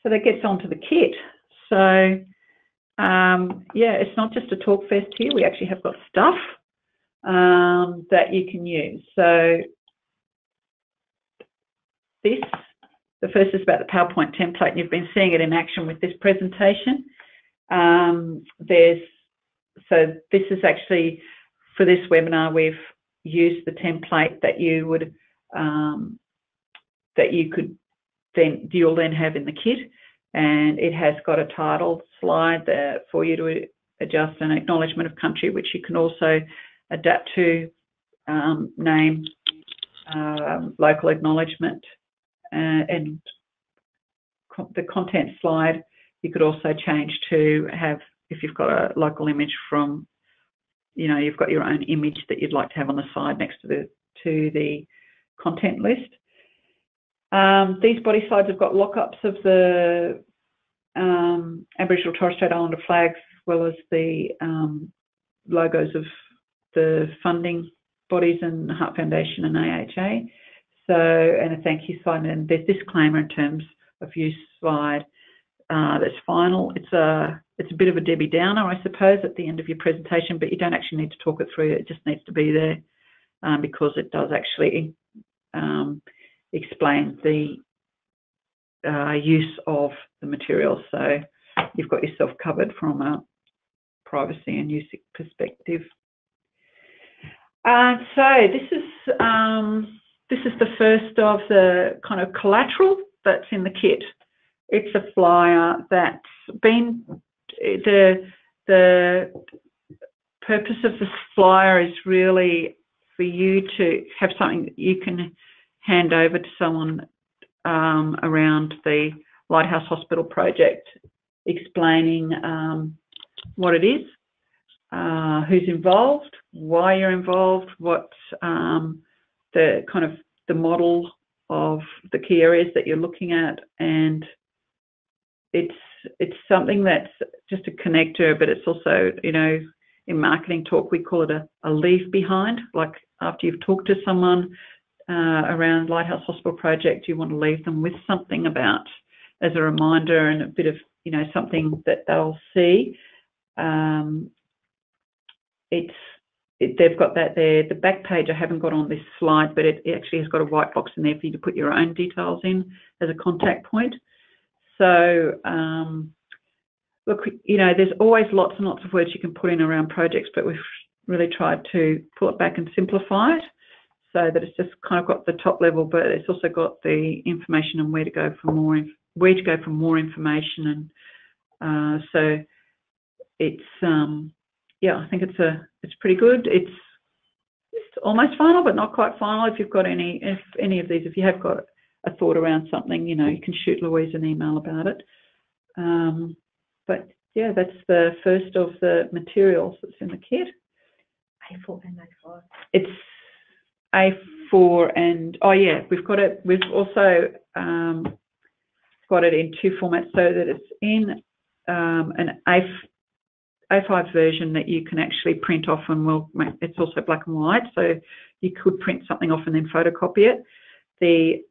So that gets onto the kit. So yeah, it's not just a talk fest here. We actually have got stuff that you can use. So the first is about the PowerPoint template, and you've been seeing it in action with this presentation. So this is actually, for this webinar, we've used the template that you would you'll then have in the kit, and it has got a title slide there for you to adjust, an acknowledgement of country, which you can also adapt to name, local acknowledgement, and the content slide you could also change to have, if you've got a local image from, you know, you've got your own image that you'd like to have on the side next to the content list. These body slides have got lockups of the Aboriginal Torres Strait Islander flags, as well as the logos of the funding bodies and Heart Foundation and AHA. So, and a thank you slide, and there's disclaimer in terms of use slide that's final. It's a bit of a Debbie Downer, I suppose, at the end of your presentation, but you don't actually need to talk it through. It just needs to be there because it does actually explain the use of the material. So you've got yourself covered from a privacy and use perspective. So this is the first of the kind of collateral that's in the kit. It's a flyer that's been, the purpose of this flyer is really for you to have something that you can hand over to someone around the Lighthouse Hospital project, explaining what it is, who's involved, why you're involved, what the kind of the model of the key areas that you're looking at, and it's something that's just a connector, but it's also, you know, in marketing talk we call it a leave behind. Like after you've talked to someone around Lighthouse Hospital project, you want to leave them with something about, as a reminder, and a bit of, you know, something that they'll see. They've got that there. The back page I haven't got on this slide, but it actually has got a white box in there for you to put your own details in as a contact point. So look, you know, there's always lots and lots of words you can put in around projects, but we've really tried to pull it back and simplify it so that it's just kind of got the top level, but it's also got the information on where to go for more information. And so it's yeah, I think it's pretty good. It's almost final, but not quite final. If you've got any of these, if you have got a thought around something, you know, you can shoot Louise an email about it. But yeah, that's the first of the materials that's in the kit. A4 and A5. It's A4 and, oh yeah, we've got it. We've also got it in two formats, so that it's in an A5 version that you can actually print off, and it's also black and white, so you could print something off and then photocopy it. The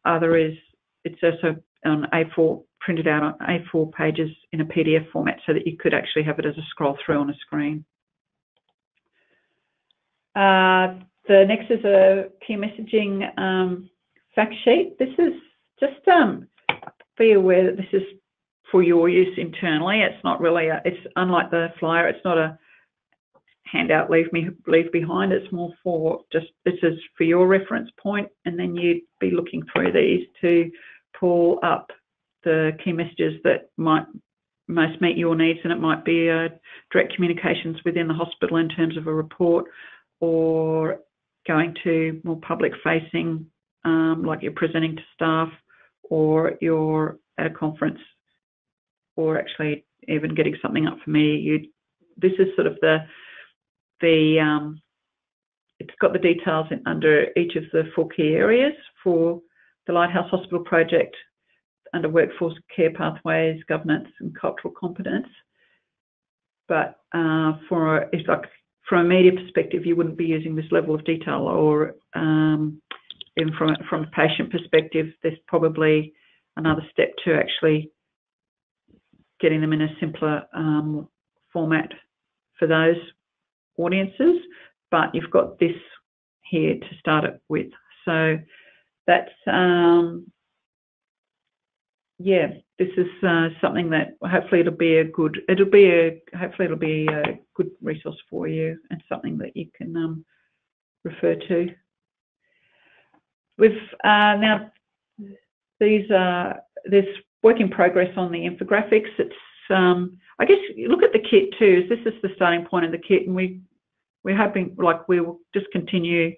other is, it's also on A4, printed out on A4 pages in a PDF format, so that you could actually have it as a scroll through on a screen. The next is a key messaging fact sheet. This is just be aware that this is for your use internally. It's not really it's unlike the flyer. It's not a handout leave behind. It's more for just, this is for your reference point, and then you'd be looking through these to pull up the key messages that might most meet your needs, and it might be direct communications within the hospital in terms of a report, or going to more public facing, like you're presenting to staff, or you're at a conference, or actually even getting something up for me. This is sort of it's got the details under each of the 4 key areas for the Lighthouse Hospital project, under workforce, care pathways, governance and cultural competence. But it's like, from a media perspective, you wouldn't be using this level of detail, or even from a patient perspective, there's probably another step to actually getting them in a simpler format for those audiences. But you've got this here to start it with. So that's yeah, this is something that hopefully it'll be a good resource for you, and something that you can refer to. We've now there's work in progress on the infographics. It's I guess you look at the kit too. This is the starting point of the kit, and we're hoping we will just continue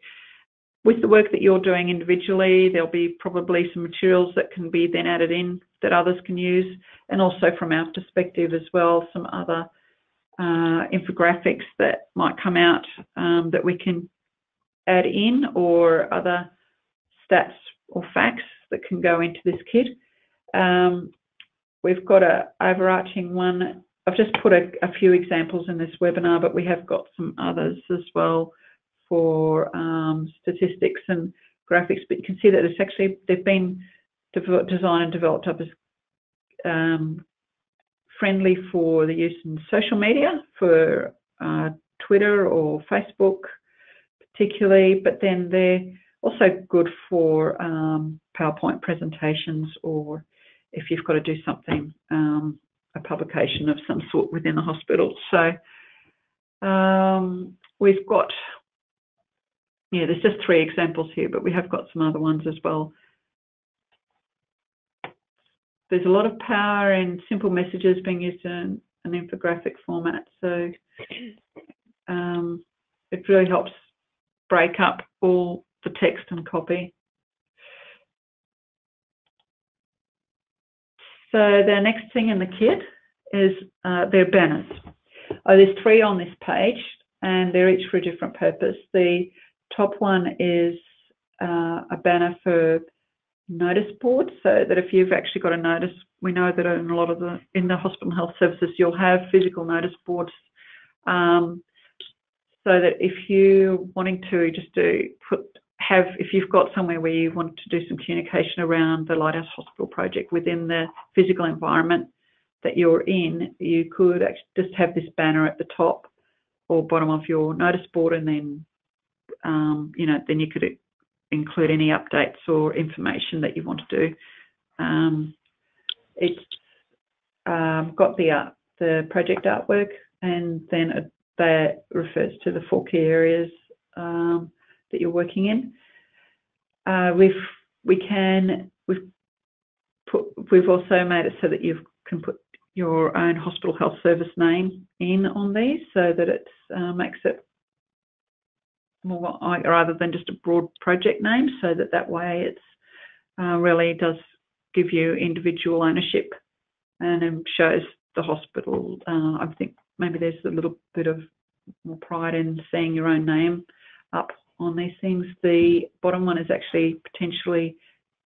with the work that you're doing individually. There'll be probably some materials that can be then added in that others can use, and also from our perspective as well, some other infographics that might come out that we can add in, or other stats or facts that can go into this kit. We've got an overarching one. I've just put a few examples in this webinar, but we have got some others as well for statistics and graphics. But you can see that it's actually, they've been designed and developed up as friendly for the use in social media, for Twitter or Facebook particularly, but then they're also good for PowerPoint presentations, or if you've got to do something, a publication of some sort within the hospital. So we've got, yeah, there's just 3 examples here, but we have got some other ones as well. There's a lot of power in simple messages being used in an infographic format. So it really helps break up all the text and copy. So the next thing in the kit is their banners. There's 3 on this page, and they're each for a different purpose. The top one is a banner for notice boards, so that if you've actually got a notice, we know that in a lot of in the hospital health services, you'll have physical notice boards, so that if you're wanting to just if you've got somewhere where you want to do some communication around the Lighthouse Hospital project within the physical environment that you're in, you could actually just have this banner at the top or bottom of your notice board, and then then you could include any updates or information that you want to do. It's got the project artwork, and then that refers to the 4 key areas that you're working in. We've also made it so that you can put your own hospital health service name in on these, so that it makes it more rather than just a broad project name, so that way it's really does give you individual ownership, and it shows the hospital. I think maybe there's a little bit of more pride in seeing your own name up on these things. The bottom one is actually potentially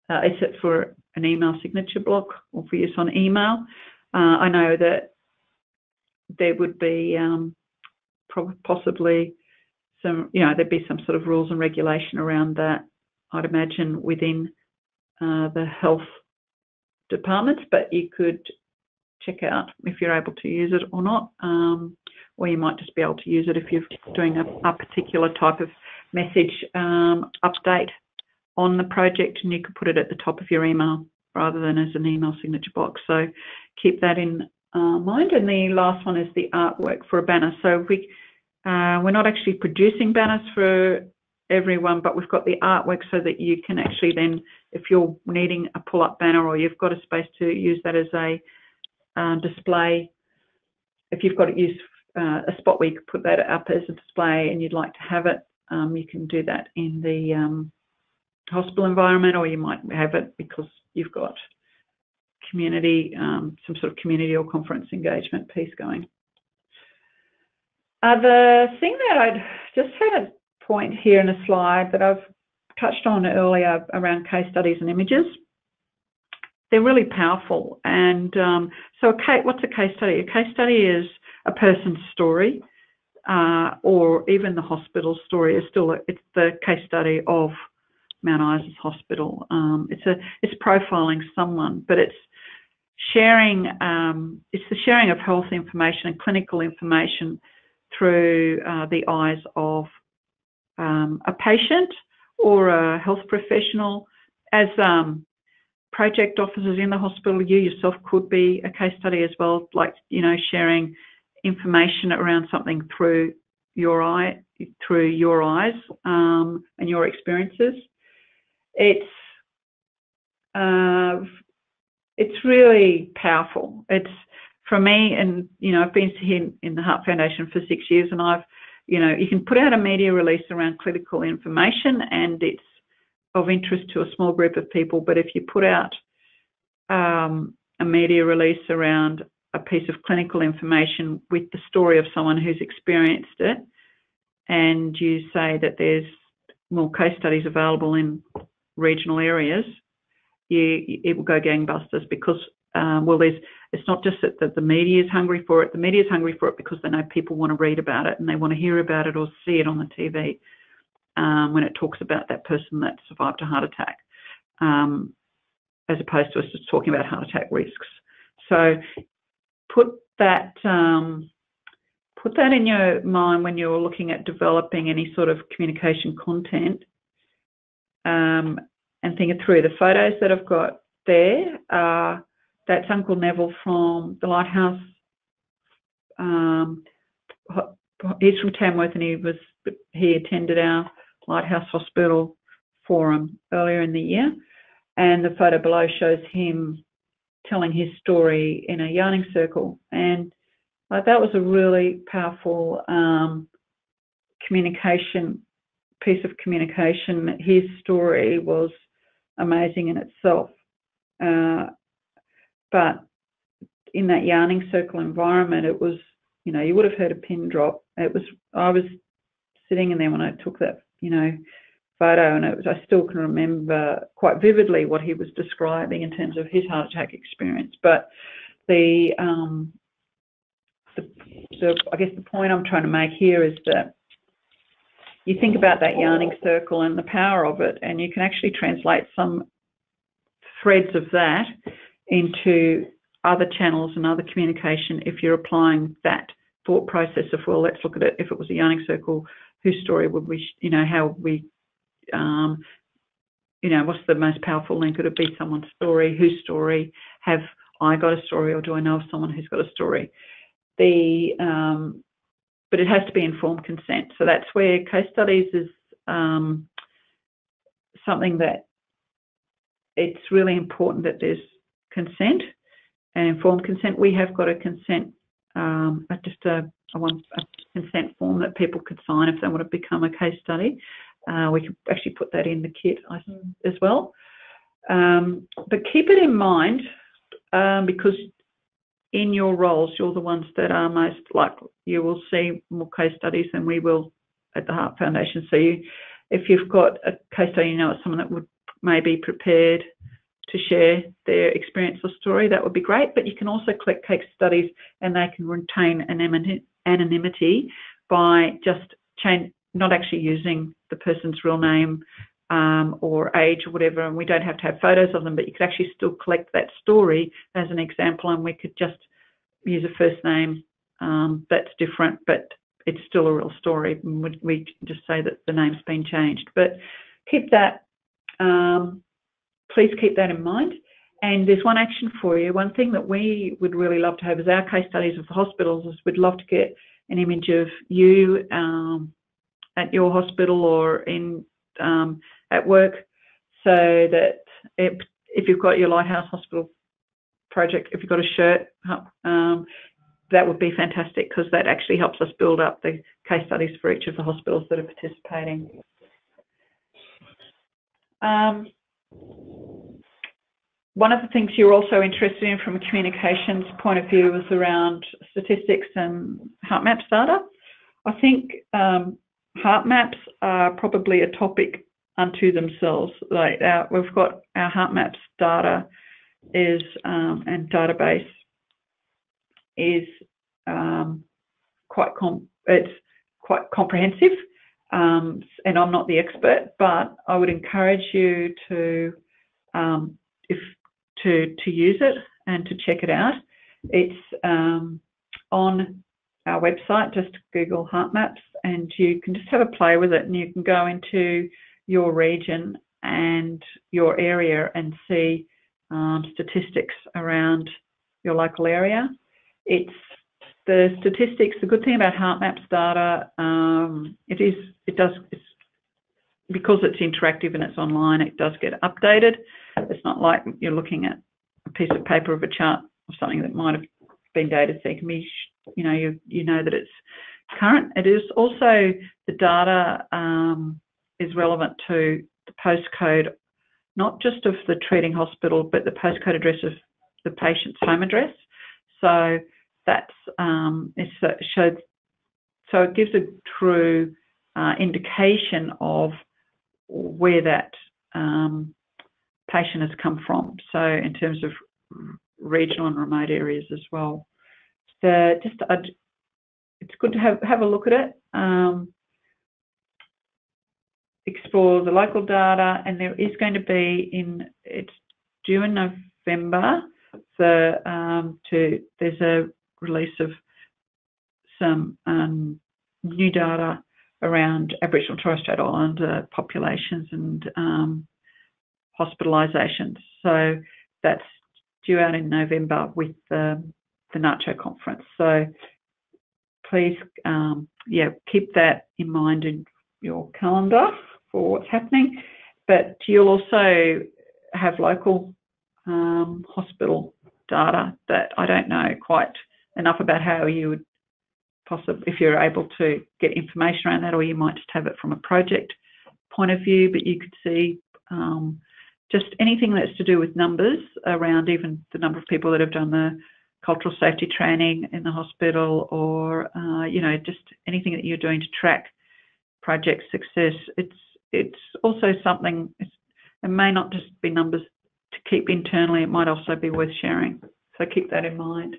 it's set for an email signature block or for use on email. I know that there would be possibly some, there'd be some sort of rules and regulation around that, I'd imagine, within the health departments, but you could check out if you're able to use it or not, or you might just be able to use it if you're doing a particular type of message update on the project, and you could put it at the top of your email rather than as an email signature box. So keep that in mind. And the last one is the artwork for a banner. So we're not actually producing banners for everyone, but we've got the artwork so that you can actually then, if you're needing a pull-up banner or you've got a space to use that as a display, if you've got to use a spot where you could put that up as a display and you'd like to have it, you can do that in the hospital environment, or you might have it because you've got community, some sort of community or conference engagement piece going. The thing that I'd just had a point here in a slide that I've touched on earlier around case studies and images. They're really powerful. And so what's a case study? A case study is a person's story, or even the hospital story is still, it's the case study of Mount Isa Hospital. It's profiling someone, but it's sharing. It's the sharing of health information and clinical information through the eyes of a patient or a health professional. As project officers in the hospital, you yourself could be a case study as well, like, you know, sharing information around something through your eyes and your experiences. It's really powerful. It's, for me, and, you know, I've been here in the Heart Foundation for 6 years, and I've, you know, you can put out a media release around clinical information and it's of interest to a small group of people, but if you put out a media release around a piece of clinical information with the story of someone who's experienced it, and you say that there's more case studies available in regional areas, it will go gangbusters, because it's not just that the media is hungry for it. The media is hungry for it because they know people want to read about it and they want to hear about it or see it on the TV when it talks about that person that survived a heart attack, as opposed to us just talking about heart attack risks. So put that in your mind when you're looking at developing any sort of communication content, and think it through. The photos that I've got there are, that's Uncle Neville from the Lighthouse. He's from Tamworth, and he attended our Lighthouse Hospital forum earlier in the year, and the photo below shows him telling his story in a yarning circle, and that was a really powerful piece of communication. His story was amazing in itself, but in that yarning circle environment, it was, you know, you would have heard a pin drop. I was sitting in there when I took that, you know, photo, and I still can remember quite vividly what he was describing in terms of his heart attack experience. But I guess the point I'm trying to make here is that you think about that yarning circle and the power of it, and you can actually translate some threads of that into other channels and other communication if you're applying that thought process of, well, let's look at it. If it was a yarning circle, whose story would we, you know, how would we, you know, what's the most powerful link? Could it be someone's story? Whose story? Have I got a story, or do I know of someone who's got a story? But it has to be informed consent. So that's where case studies is something that it's really important that there's consent and informed consent. We have got a consent, just a consent form that people could sign if they want to become a case study. We could actually put that in the kit as well. But keep it in mind, because in your roles, you're the ones that are most likely. You will see more case studies than we will at the Heart Foundation. So if you've got a case study, you know it's someone that would maybe prepared to share their experience or story, that would be great. But you can also collect case studies, and they can retain anonymity by just not actually using the person's real name or age or whatever, and we don't have to have photos of them, but you could actually still collect that story as an example, and we could just use a first name that's different, but it's still a real story. We just say that the name's been changed. But keep that, please keep that in mind. And there's one action for you. One thing that we would really love to have is our case studies of the hospitals. Is we'd love to get an image of you at your hospital or in at work, so that if you've got your Lighthouse Hospital project, if you've got a shirt, that would be fantastic, because that actually helps us build up the case studies for each of the hospitals that are participating. One of the things you're also interested in from a communications point of view is around statistics and heart maps data. I think heart maps are probably a topic unto themselves. Like we've got our heart maps data and database is quite comprehensive. and I'm not the expert, but I would encourage you to use it and to check it out. It's on our website. Just Google heart maps, and you can just have a play with it, and you can go into your region and your area and see statistics around your local area. It's the statistics. The good thing about heart maps data, because it's interactive and it's online, it does get updated. It's not like you're looking at a piece of paper of a chart or something that might have been dated, so you can be, you know that it's current. It is also, the data is relevant to the postcode, not just of the treating hospital, but the postcode address of the patient's home address. So that's so it gives a true indication of where that patient has come from. So in terms of regional and remote areas as well. So it's good to have a look at it. Explore the local data, and there is going to be it's due in November. So there's a release of some new data around Aboriginal and Torres Strait Islander populations and hospitalisations. So that's due out in November with the NACCHO conference. So please, keep that in mind in your calendar for what's happening. But you'll also have local hospital data that I don't know quite enough about how you would possibly, if you're able to get information around that, or you might just have it from a project point of view, but you could see just anything that's to do with numbers around even the number of people that have done the cultural safety training in the hospital, or just anything that you're doing to track project success. It's also something, it may not just be numbers to keep internally, it might also be worth sharing. So keep that in mind.